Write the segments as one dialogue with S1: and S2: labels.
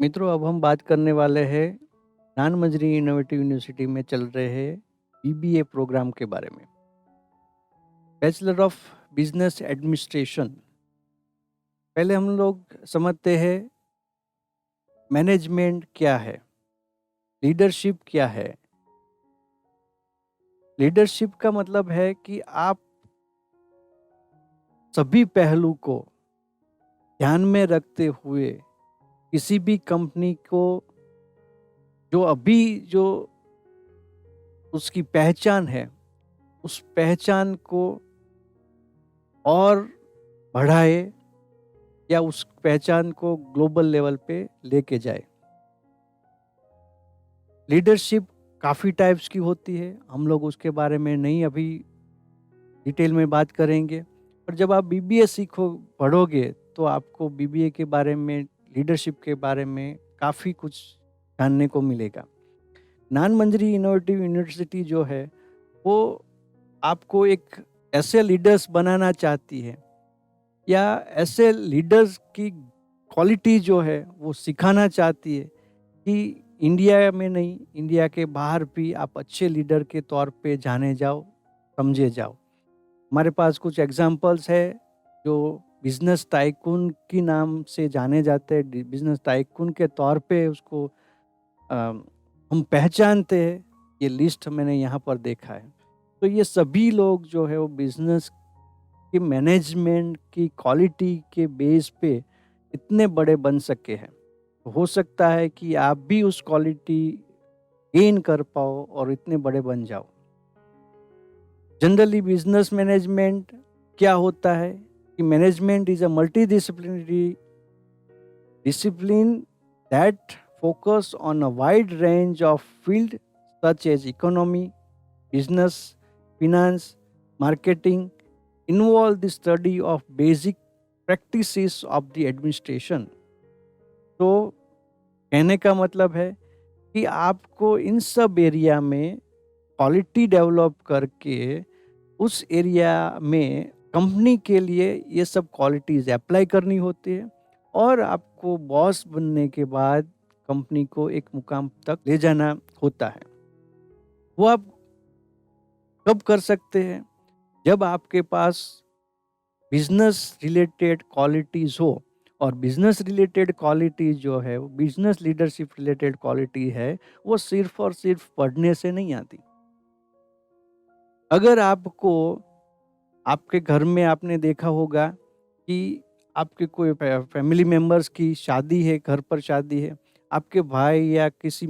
S1: मित्रों, अब हम बात करने वाले हैं ज्ञान मंजरी इनोवेटिव यूनिवर्सिटी में चल रहे बीबीए प्रोग्राम के बारे में। Bachelor of business administration. पहले हम लोग समझते हैं मैनेजमेंट क्या है, लीडरशिप क्या है। लीडरशिप का मतलब है कि आप सभी पहलू को ध्यान में रखते हुए किसी भी कंपनी को जो उसकी पहचान है, उस पहचान को और बढ़ाए या उस पहचान को ग्लोबल लेवल पे लेके जाए। लीडरशिप काफ़ी टाइप्स की होती है, हम लोग उसके बारे में नहीं अभी डिटेल में बात करेंगे। पर जब आप बीबीए पढ़ोगे तो आपको बीबीए के बारे में, लीडरशिप के बारे में काफ़ी कुछ जानने को मिलेगा। ज्ञान मंजरी इनोवेटिव यूनिवर्सिटी जो है वो आपको एक ऐसे लीडर्स बनाना चाहती है या ऐसे लीडर्स की क्वालिटी जो है वो सिखाना चाहती है कि इंडिया में नहीं, इंडिया के बाहर भी आप अच्छे लीडर के तौर पे जाने जाओ, समझे जाओ। हमारे पास कुछ एग्जाम्पल्स है जो बिजनेस टाइकून की नाम से जाने जाते हैं। बिजनेस टाइकून के तौर पे उसको हम पहचानते हैं। ये लिस्ट मैंने यहाँ पर देखा है। तो ये सभी लोग जो है वो बिजनेस की मैनेजमेंट की क्वालिटी के बेस पे इतने बड़े बन सके हैं। तो हो सकता है कि आप भी उस क्वालिटी गेन कर पाओ और इतने बड़े बन जाओ। जनरली बिजनेस मैनेजमेंट क्या होता है कि management is a multi discipline that focus on a wide range of fields such as economy, business, finance, marketing, involve the study of basic practices of the administration. तो कहने का मतलब है कि आपको इन सब एरिया में क्वालिटी डेवलप करके उस एरिया में कंपनी के लिए ये सब क्वालिटीज अप्लाई करनी होती है और आपको बॉस बनने के बाद कंपनी को एक मुकाम तक ले जाना होता है। वो आप कब कर सकते हैं? जब आपके पास बिजनेस रिलेटेड क्वालिटीज हो। और बिजनेस रिलेटेड क्वालिटीज जो है, बिजनेस लीडरशिप रिलेटेड क्वालिटी है, वो सिर्फ और सिर्फ पढ़ने से नहीं आती। अगर आपको आपके घर में आपने देखा होगा कि आपके कोई फैमिली मेंबर्स की शादी है, घर पर शादी है, आपके भाई या किसी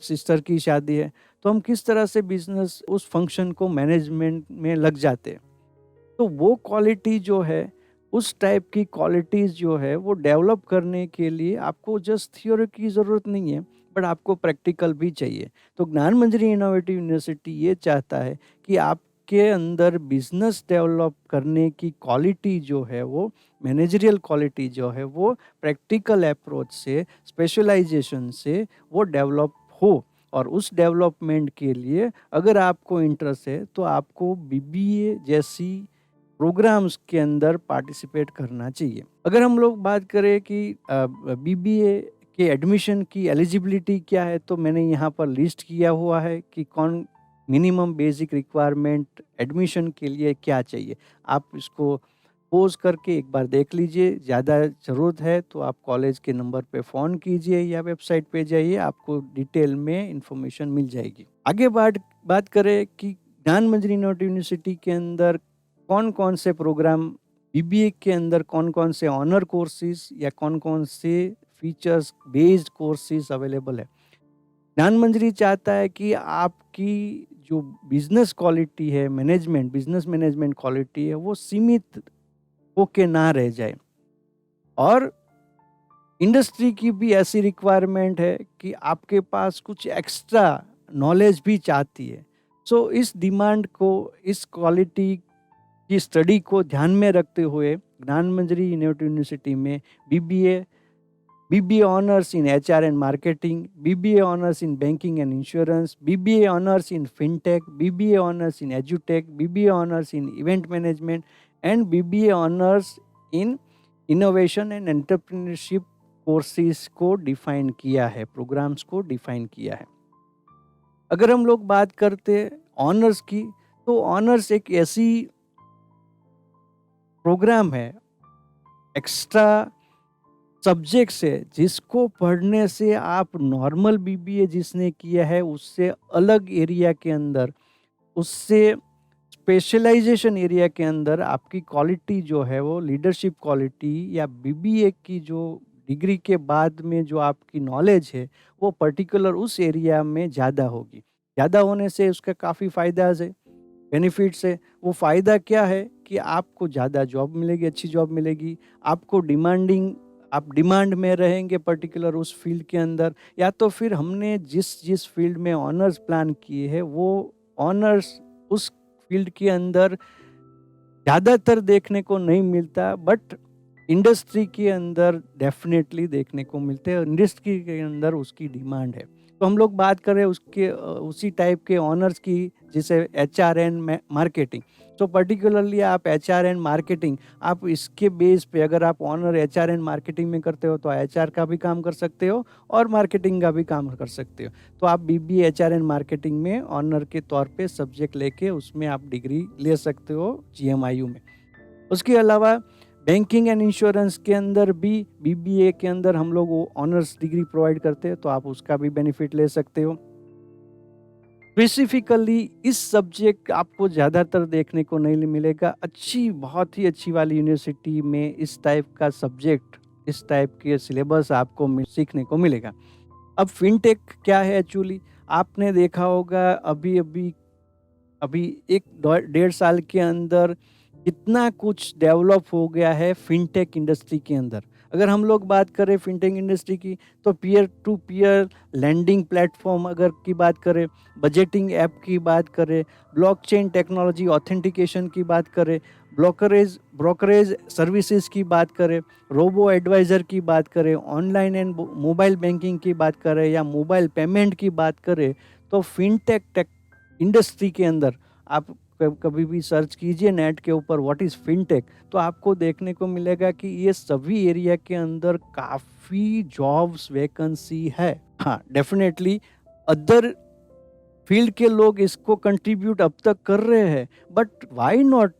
S1: सिस्टर की शादी है, तो हम किस तरह से बिजनेस उस फंक्शन को मैनेजमेंट में लग जाते हैं। तो वो क्वालिटी जो है, उस टाइप की क्वालिटीज़ जो है वो डेवलप करने के लिए आपको जस्ट थ्योरी की ज़रूरत नहीं है, बट आपको प्रैक्टिकल भी चाहिए। तो ज्ञान मंजरी इनोवेटिव यूनिवर्सिटी ये चाहता है कि आपके अंदर बिजनेस डेवलप करने की क्वालिटी जो है, वो मैनेजरियल क्वालिटी जो है, वो प्रैक्टिकल अप्रोच से, स्पेशलाइजेशन से वो डेवलप हो। और उस डेवलपमेंट के लिए अगर आपको इंटरेस्ट है तो आपको बीबीए जैसी प्रोग्राम्स के अंदर पार्टिसिपेट करना चाहिए। अगर हम लोग बात करें कि बीबीए के एडमिशन की एलिजिबिलिटी क्या है, तो मैंने यहाँ पर लिस्ट किया हुआ है कि कौन मिनिमम बेसिक रिक्वायरमेंट एडमिशन के लिए क्या चाहिए। आप इसको पोज करके एक बार देख लीजिए। ज़्यादा ज़रूरत है तो आप कॉलेज के नंबर पे फ़ोन कीजिए या वेबसाइट पे जाइए, आपको डिटेल में इंफॉर्मेशन मिल जाएगी। आगे बात करें कि ज्ञान मंजरी यूनिवर्सिटी के अंदर कौन कौन से प्रोग्राम, बीबीए के अंदर कौन कौन से ऑनर कोर्सेज या कौन कौन से फीचर्स बेस्ड कोर्सेज अवेलेबल है। ज्ञान मंजरी चाहता है कि आपकी जो बिजनेस क्वालिटी है, बिजनेस मैनेजमेंट क्वालिटी है, वो सीमित होके ना रह जाए। और इंडस्ट्री की भी ऐसी रिक्वायरमेंट है कि आपके पास कुछ एक्स्ट्रा नॉलेज भी चाहती है। सो इस डिमांड को, इस क्वालिटी की स्टडी को ध्यान में रखते हुए ज्ञान मंजरी यूनिवर्सिटी में BBA honours in HR and marketing, BBA honours in banking and insurance, BBA honours in fintech, BBA honours in एजुटेक, BBA honours in event management and BBA honours in innovation and entrepreneurship courses को define किया है, programmes को define किया है। अगर हम लोग बात करते हैं ऑनर्स की, तो ऑनर्स एक ऐसी प्रोग्राम है, एक्स्ट्रा सब्जेक्ट्स है, जिसको पढ़ने से आप नॉर्मल बीबीए जिसने किया है उससे अलग एरिया के अंदर, उससे स्पेशलाइजेशन एरिया के अंदर आपकी क्वालिटी जो है वो लीडरशिप क्वालिटी या बीबीए की जो डिग्री के बाद में जो आपकी नॉलेज है वो पर्टिकुलर उस एरिया में ज़्यादा होगी। ज़्यादा होने से उसका काफ़ी फ़ायदा है, बेनिफिट्स है। वो फ़ायदा क्या है कि आपको ज़्यादा जॉब मिलेगी, अच्छी जॉब मिलेगी, आपको आप डिमांड में रहेंगे पर्टिकुलर उस फील्ड के अंदर। या तो फिर हमने जिस जिस फील्ड में ऑनर्स प्लान किए हैं वो ऑनर्स उस फील्ड के अंदर ज़्यादातर देखने को नहीं मिलता, बट इंडस्ट्री के अंदर डेफिनेटली देखने को मिलते हैं। इंडस्ट्री के अंदर उसकी डिमांड है। तो हम लोग बात करें उसके उसी टाइप के ऑनर्स की, जिसे एचआर एंड मार्केटिंग। तो पर्टिकुलरली आप एचआर एंड मार्केटिंग, आप इसके बेस पे अगर आप ऑनर एचआर एंड मार्केटिंग में करते हो तो एचआर का भी काम कर सकते हो और मार्केटिंग का भी काम कर सकते हो। तो आप बीबीए एचआर एंड मार्केटिंग में ऑनर के तौर पे सब्जेक्ट लेके उसमें आप डिग्री ले सकते हो जीएमआईयू में। उसके अलावा बैंकिंग एंड इंश्योरेंस के अंदर भी बीबीए के अंदर हम लोग वो ऑनर्स डिग्री प्रोवाइड करते हैं, तो आप उसका भी बेनिफिट ले सकते हो। स्पेसिफिकली इस सब्जेक्ट आपको ज़्यादातर देखने को नहीं मिलेगा। बहुत ही अच्छी वाली यूनिवर्सिटी में इस टाइप का सब्जेक्ट, इस टाइप के सिलेबस आपको सीखने को मिलेगा। अब फिनटेक क्या है एक्चुअली, आपने देखा होगा अभी अभी अभी 1-1.5 साल के अंदर कितना कुछ डेवलप हो गया है फिनटेक इंडस्ट्री के अंदर। अगर हम लोग बात करें फिनटेक इंडस्ट्री की, तो peer to peer lending platform अगर की बात करें, बजटिंग ऐप की बात करें, ब्लॉकचेन टेक्नोलॉजी ऑथेंटिकेशन की बात करें, ब्रोकरेज सर्विसेज की बात करें, रोबो एडवाइज़र की बात करें, ऑनलाइन एंड मोबाइल बैंकिंग की बात करें या मोबाइल पेमेंट की बात करें, तो फिनटेक इंडस्ट्री के अंदर आप कभी भी सर्च कीजिए नेट के ऊपर व्हाट इज़ फिनटेक, तो आपको देखने को मिलेगा कि ये सभी एरिया के अंदर काफ़ी जॉब्स वैकेंसी है। हाँ, डेफिनेटली अदर फील्ड के लोग इसको कंट्रीब्यूट अब तक कर रहे हैं, बट व्हाई नॉट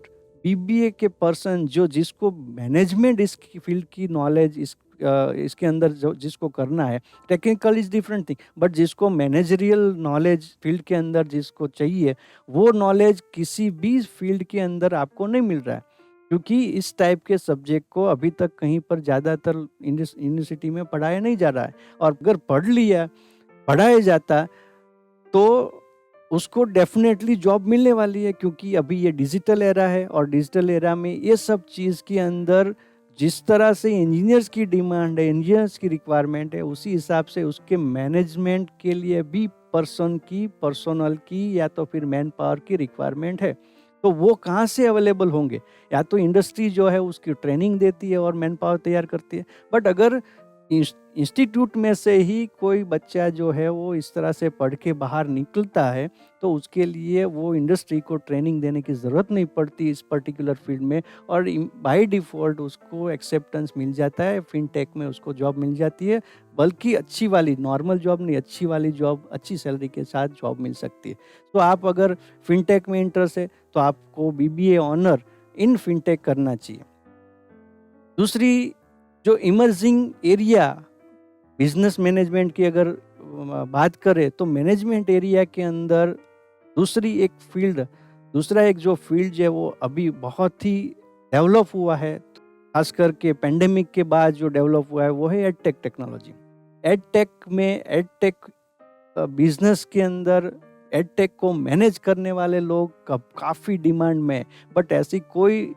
S1: बीबीए के पर्सन जो जिसको मैनेजमेंट इसकी फील्ड की नॉलेज इसके अंदर जो जिसको करना है, technical is different thing, but जिसको मैनेजरियल नॉलेज फील्ड के अंदर जिसको चाहिए, वो नॉलेज किसी भी फील्ड के अंदर आपको नहीं मिल रहा है, क्योंकि इस टाइप के सब्जेक्ट को अभी तक कहीं पर ज़्यादातर यूनिवर्सिटी में पढ़ाया नहीं जा रहा है। और अगर पढ़ाया जाता तो उसको डेफिनेटली जॉब मिलने वाली है, क्योंकि अभी ये डिजिटल एरा है और डिजिटल एरा में ये सब चीज़ के अंदर जिस तरह से इंजीनियर्स की डिमांड है, इंजीनियर्स की रिक्वायरमेंट है, उसी हिसाब से उसके मैनेजमेंट के लिए भी पर्सनल की या तो फिर मैन पावर की रिक्वायरमेंट है। तो वो कहाँ से अवेलेबल होंगे? या तो इंडस्ट्री जो है उसकी ट्रेनिंग देती है और मैन पावर तैयार करती है, बट अगर इंस्टीट्यूट में से ही कोई बच्चा जो है वो इस तरह से पढ़ के बाहर निकलता है, तो उसके लिए वो इंडस्ट्री को ट्रेनिंग देने की ज़रूरत नहीं पड़ती इस पर्टिकुलर फील्ड में, और बाय डिफ़ॉल्ट उसको एक्सेप्टेंस मिल जाता है, फिनटेक में उसको जॉब मिल जाती है, बल्कि अच्छी वाली, नॉर्मल जॉब नहीं, अच्छी वाली जॉब, अच्छी सैलरी के साथ जॉब मिल सकती है। तो आप अगर फिनटेक में इंटरेस्ट है तो आपको बीबीए ऑनर इन फिनटेक करना चाहिए। दूसरी जो इमर्जिंग एरिया बिजनेस मैनेजमेंट की अगर बात करें, तो मैनेजमेंट एरिया के अंदर दूसरा एक जो फील्ड है वो अभी बहुत ही डेवलप हुआ है, खास करके पेंडेमिक के बाद जो डेवलप हुआ है वो है एडटेक टेक्नोलॉजी। एडटेक बिजनेस के अंदर एडटेक को मैनेज करने वाले लोग काफ़ी डिमांड में, बट ऐसी कोई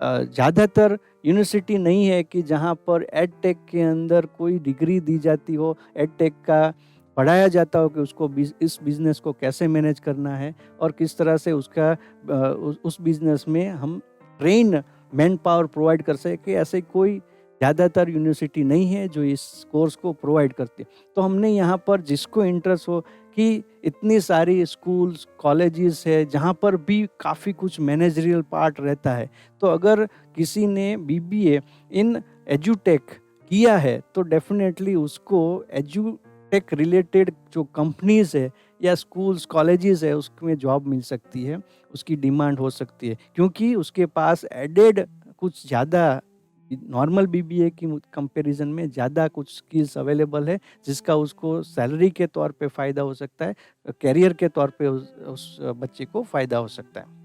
S1: ज़्यादातर यूनिवर्सिटी नहीं है कि जहाँ पर एडटेक के अंदर कोई डिग्री दी जाती हो, एडटेक का पढ़ाया जाता हो कि उसको इस बिज़नेस को कैसे मैनेज करना है और किस तरह से उस बिज़नेस में हम ट्रेन मैन पावर प्रोवाइड कर सके। ऐसे कोई ज़्यादातर यूनिवर्सिटी नहीं है जो इस कोर्स को प्रोवाइड करती है। तो हमने यहाँ पर जिसको इंटरेस्ट हो कि इतनी सारी स्कूल्स कॉलेजेस है जहाँ पर भी काफ़ी कुछ मैनेजरियल पार्ट रहता है, तो अगर किसी ने बीबीए इन एजुटेक किया है तो डेफिनेटली उसको एजुटेक रिलेटेड जो कंपनीज है या स्कूल्स कॉलेजेस है उसमें जॉब मिल सकती है, उसकी डिमांड हो सकती है, क्योंकि उसके पास एडेड कुछ ज़्यादा नॉर्मल बीबीए की कंपैरिजन में ज़्यादा कुछ स्किल्स अवेलेबल है, जिसका उसको सैलरी के तौर पे फ़ायदा हो सकता है, करियर के तौर पे उस बच्चे को फ़ायदा हो सकता है।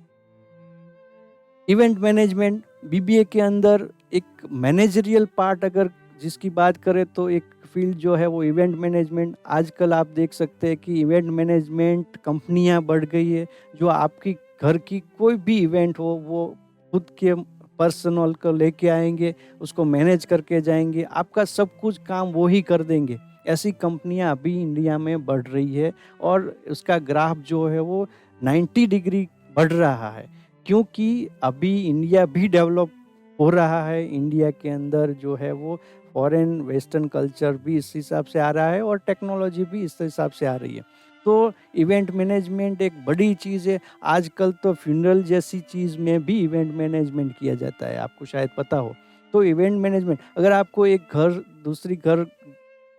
S1: इवेंट मैनेजमेंट बीबीए के अंदर एक मैनेजरियल पार्ट अगर जिसकी बात करें तो एक फील्ड जो है वो इवेंट मैनेजमेंट। आजकल आप देख सकते हैं कि इवेंट मैनेजमेंट कंपनियां बढ़ गई है, जो आपकी घर की कोई भी इवेंट हो वो खुद के पर्सनल को लेके आएंगे, उसको मैनेज करके जाएंगे, आपका सब कुछ काम वो ही कर देंगे। ऐसी कंपनियां अभी इंडिया में बढ़ रही है और उसका ग्राफ जो है वो 90 डिग्री बढ़ रहा है, क्योंकि अभी इंडिया भी डेवलप हो रहा है। इंडिया के अंदर जो है वो फॉरेन वेस्टर्न कल्चर भी इस हिसाब से आ रहा है और टेक्नोलॉजी भी इस हिसाब से आ रही है। तो इवेंट मैनेजमेंट एक बड़ी चीज़ है। आजकल तो फ्यूनरल जैसी चीज़ में भी इवेंट मैनेजमेंट किया जाता है, आपको शायद पता हो। तो इवेंट मैनेजमेंट अगर आपको एक घर दूसरी घर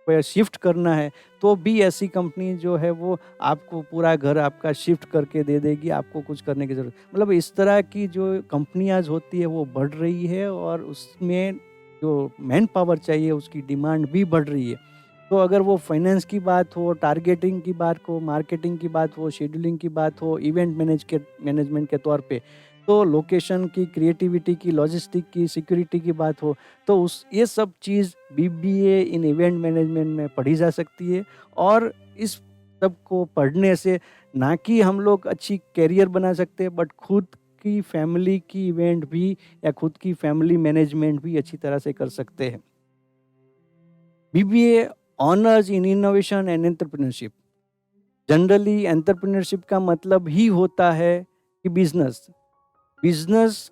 S1: पे शिफ्ट करना है तो भी ऐसी कंपनी जो है वो आपको पूरा घर आपका शिफ्ट करके दे देगी, आपको कुछ करने की ज़रूरत, मतलब इस तरह की जो कंपनियाँ होती है वो बढ़ रही है और उसमें जो मैन पावर चाहिए उसकी डिमांड भी बढ़ रही है। तो अगर वो फाइनेंस की बात हो, टारगेटिंग की बात हो, मार्केटिंग की बात हो, शेड्यूलिंग की बात हो, इवेंट मैनेजमेंट के तौर पे, तो लोकेशन की, क्रिएटिविटी की, लॉजिस्टिक की, सिक्योरिटी की बात हो, तो उस ये सब चीज़ बीबीए इन इवेंट मैनेजमेंट में पढ़ी जा सकती है। और इस सब को पढ़ने से ना कि हम लोग अच्छी करियर बना सकते हैं, बट खुद की फैमिली की इवेंट भी या खुद की फैमिली मैनेजमेंट भी अच्छी तरह से कर सकते हैं। BBA honours in innovation and entrepreneurship. Generally entrepreneurship का मतलब ही होता है कि बिजनेस। बिजनेस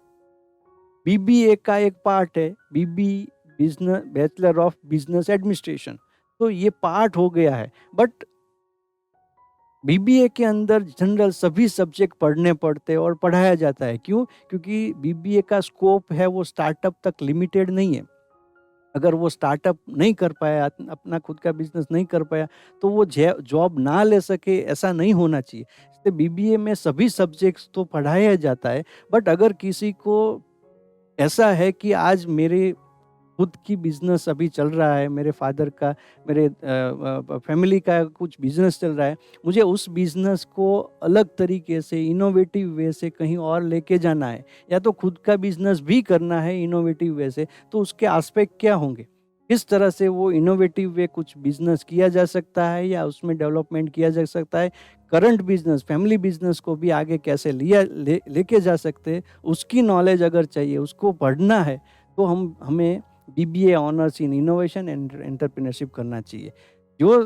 S1: बीबीए का एक पार्ट है, business bachelor of business administration. तो ये पार्ट हो गया है, बट बीबीए के अंदर जनरल सभी सब्जेक्ट पढ़ने पड़ते हैं और पढ़ाया जाता है। क्यों? क्योंकि बीबीए का स्कोप है वो स्टार्टअप तक लिमिटेड नहीं है। अगर वो स्टार्टअप नहीं कर पाया, अपना खुद का बिजनेस नहीं कर पाया, तो वो जॉब ना ले सके, ऐसा नहीं होना चाहिए। इसलिए बीबीए में सभी सब्जेक्ट्स तो पढ़ाया जाता है, बट अगर किसी को ऐसा है कि आज मेरे खुद की बिजनेस अभी चल रहा है, मेरे फादर का, मेरे फैमिली का कुछ बिजनेस चल रहा है, मुझे उस बिजनेस को अलग तरीके से इनोवेटिव वे से कहीं और लेके जाना है, या तो खुद का बिजनेस भी करना है इनोवेटिव वे से, तो उसके एस्पेक्ट क्या होंगे, किस तरह से वो इनोवेटिव वे कुछ बिजनेस किया जा सकता है या उसमें डेवलपमेंट किया जा सकता है, करंट बिजनेस फैमिली बिजनेस को भी आगे कैसे लेके जा सकते हैं, उसकी नॉलेज अगर चाहिए, उसको पढ़ना है, तो हमें BBA honours in innovation and entrepreneurship करना चाहिए। जो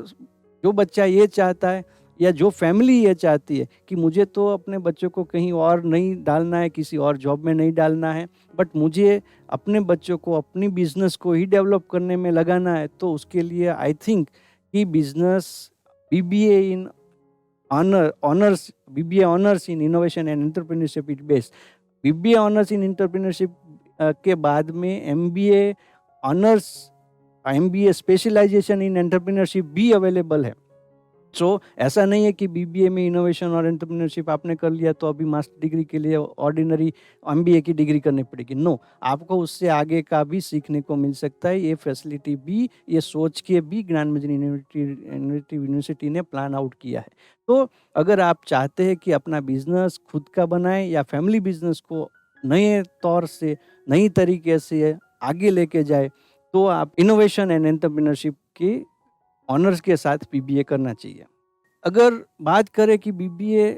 S1: जो बच्चा ये चाहता है या जो फैमिली ये चाहती है कि मुझे तो अपने बच्चों को कहीं और नहीं डालना है, किसी और जॉब में नहीं डालना है, बट मुझे अपने बच्चों को अपनी बिजनेस को ही डेवलप करने में लगाना है, तो उसके लिए आई थिंक कि business BBA in BBA honours in innovation and entrepreneurship is best. BBA honours in entrepreneurship के बाद में एमबीए ऑनर्स, एमबीए स्पेशलाइजेशन इन एंटरप्रेन्योरशिप भी अवेलेबल है। सो ऐसा नहीं है कि बीबीए में इनोवेशन और एंटरप्रेन्योरशिप आपने कर लिया तो अभी मास्टर डिग्री के लिए ऑर्डिनरी एमबीए की डिग्री करनी पड़ेगी। नो, आपको उससे आगे का भी सीखने को मिल सकता है। ये फैसिलिटी भी, ये सोच के भी ज्ञानमंजन यूनिवर्सिटी ने प्लान आउट किया है। तो अगर आप चाहते हैं कि अपना बिजनेस खुद का बनाएं या फैमिली बिजनेस को नए तौर से, नई तरीके से आगे लेके जाए, तो आप इनोवेशन एंड एंटरप्रेन्योरशिप के ऑनर्स के साथ बीबीए करना चाहिए। अगर बात करें कि बीबीए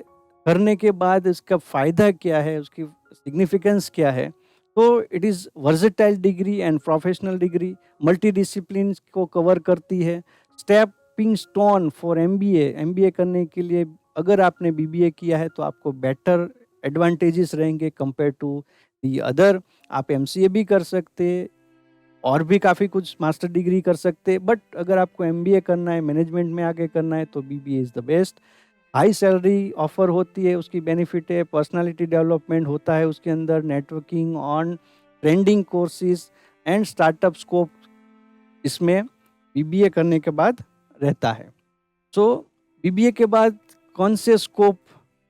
S1: करने के बाद इसका फ़ायदा क्या है, उसकी सिग्निफिकेंस क्या है, तो it is versatile degree and professional degree, multi discipline को कवर करती है। Stepping stone for MBA, MBA करने के लिए अगर आपने बीबीए किया है तो आपको बेटर एडवांटेजेस रहेंगे कंपेयर टू दी अदर। आप एमसीए भी कर सकते, और भी काफ़ी कुछ मास्टर डिग्री कर सकते, बट अगर आपको एमबीए करना है, मैनेजमेंट में आगे करना है, तो BBA is the best. High salary offer होती है, उसकी बेनिफिट है, पर्सनालिटी डेवलपमेंट होता है उसके अंदर, networking on trending courses and startup scope इसमें बीबीए करने के बाद रहता है। सो बीबीए के बाद कौन से स्कोप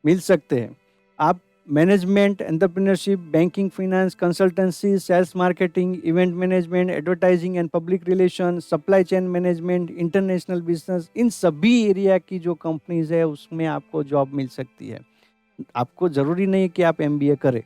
S1: मिल सकते हैं? आप management, entrepreneurship, banking, finance, consultancy, sales marketing, event management, advertising and public relation, supply chain management, international business, इन सभी एरिया की जो कंपनीज है उसमें आपको जॉब मिल सकती है। आपको ज़रूरी नहीं कि आप एमबीए करें।